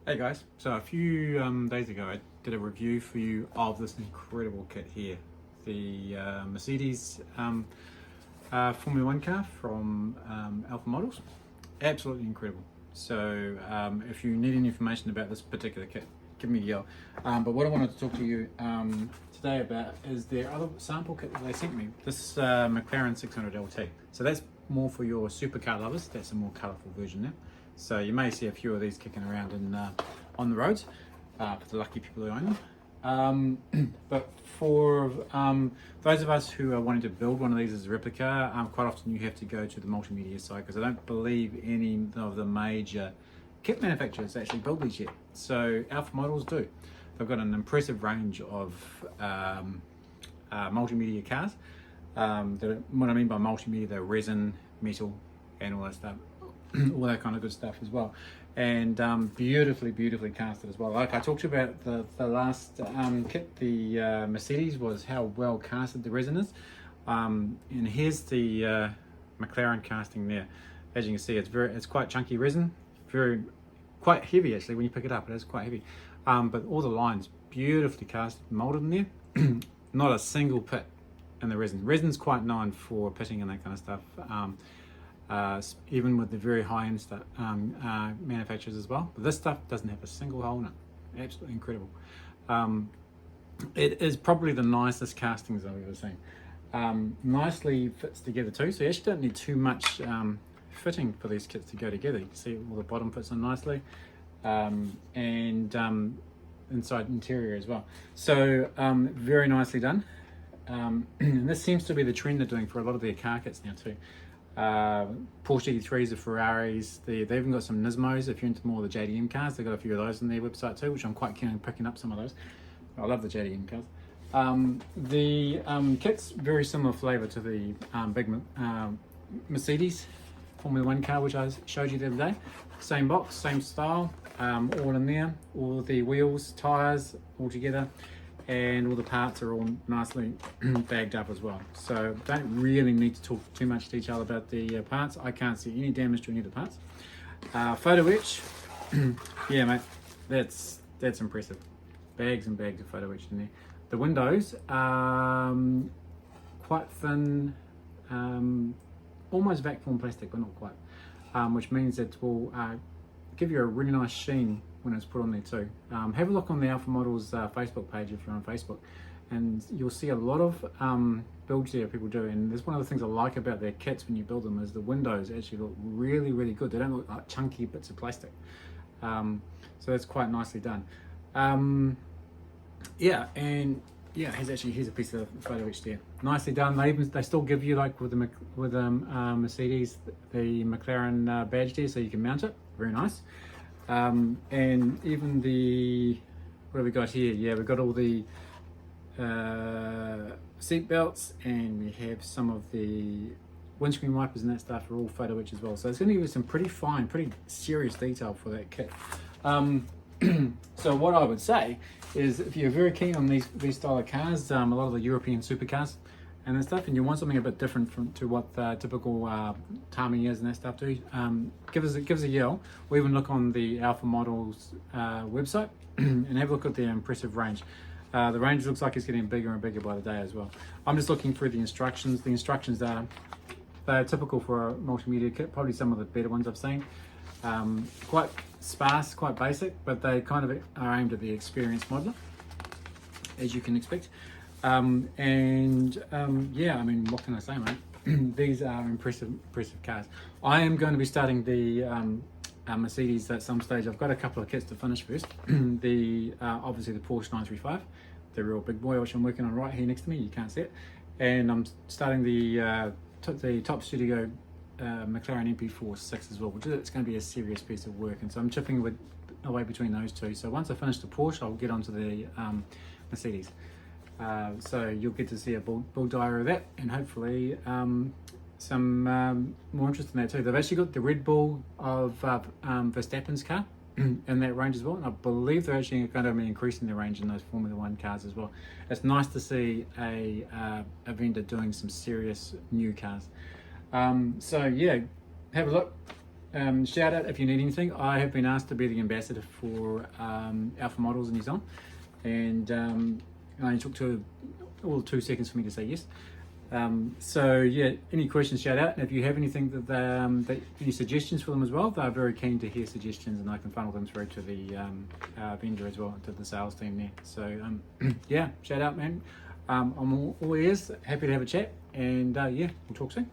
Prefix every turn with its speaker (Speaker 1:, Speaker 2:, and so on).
Speaker 1: Hey guys, so a few days ago I did a review for you of this incredible kit here, the Mercedes Formula One car from Alpha Models. Absolutely incredible. So if you need any information about this particular kit, give me a yell. But what I wanted to talk to you today about is their other sample kit that they sent me, this McLaren 600 LT. So that's more for your supercar lovers. That's a more colourful version now. So you may see a few of these kicking around in on the roads for the lucky people who own them. But for those of us who are wanting to build one of these as a replica, quite often you have to go to the multimedia side because I don't believe any of the major kit manufacturers actually build these yet. So Alpha Models do. They've got an impressive range of multimedia cars. What I mean by multimedia, they're resin, metal, and all that stuff. All that kind of good stuff as well, and beautifully casted as well. Like I talked about the last kit, the Mercedes, was how well casted the resin is, and here's the McLaren casting there. As you can see, it's quite chunky resin, quite heavy actually. When you pick it up, it is quite heavy, but all the lines beautifully cast, molded in there. Not a single pit in the resin. Resin's quite known for pitting and that kind of stuff. Even with the very high-end stuff, manufacturers as well. But this stuff doesn't have a single hole in it. Absolutely incredible. It is probably the nicest castings I've ever seen. Nicely fits together too, so you actually don't need too much fitting for these kits to go together. You can see all the bottom fits in nicely, and inside interior as well. So very nicely done. And this seems to be the trend they're doing for a lot of their car kits now too. Porsche GT3s, the Ferraris, they've even got some Nismos. If you're into more of the JDM cars, they've got a few of those on their website too, which I'm quite keen on picking up some of those. I love the JDM cars. The kit's very similar flavour to the big Mercedes Formula One car, which I showed you the other day. Same box, same style, all in there. All the wheels, tyres, all together. And all the parts are all nicely bagged up as well. So don't really need to talk too much detail about the parts. I can't see any damage to any of the parts. Photo etch, yeah mate, that's impressive. Bags and bags of photo etch in there. The windows are quite thin, almost vac form plastic, but not quite, which means it will give you a really nice sheen when it's put on there too. Have a look on the Alpha Models Facebook page if you're on Facebook, and you'll see a lot of builds there people do. And there's one of the things I like about their kits when you build them is the windows actually look really good. They don't look like chunky bits of plastic. So that's quite nicely done. Here's a piece of photo etch there. Nicely done. They still give you, like with the Mercedes, the McLaren badge there, so you can mount it. Very nice. And even what have we got here? Yeah, we've got all the seat belts, and we have some of the windscreen wipers and that stuff are all photo etch as well. So it's going to give you some pretty fine, pretty serious detail for that kit. So what I would say is, if you're very keen on these style of cars, a lot of the European supercars and that stuff, and you want something a bit different to what typical Tami is and that stuff too, give us a yell, or even look on the Alpha Models website and have a look at their impressive range. The range looks like it's getting bigger and bigger by the day as well. I'm just looking through the instructions. The instructions they're typical for a multimedia kit, probably some of the better ones I've seen. Quite sparse, quite basic, but they kind of are aimed at the experienced modeler, as you can expect. Yeah, I mean, what can I say, mate? These are impressive cars. I am going to be starting the Mercedes at some stage. I've got a couple of kits to finish first. Obviously the Porsche 935, the real big boy, which I'm working on right here next to me. You can't see it. And I'm starting the Top Studio McLaren MP4 as well, which it's going to be a serious piece of work. And so I'm chipping away between those two. So once I finish the Porsche, I'll get onto the Mercedes. So you'll get to see a build diary of that, and hopefully some more interest in that too. They've actually got the Red Bull of Verstappen's car in that range as well, and I believe they're actually going to be increasing the range in those Formula One cars as well. It's nice to see a vendor doing some serious new cars. So yeah, have a look. shout out if you need anything. I have been asked to be the ambassador for Alpha Models in New Zealand, and it only took all 2 seconds for me to say yes. So yeah, any questions, shout out. And if you have anything any suggestions for them as well, they're very keen to hear suggestions, and I can funnel them through to the vendor as well, to the sales team there. So yeah, shout out, man. I'm all ears, happy to have a chat, and yeah, we'll talk soon.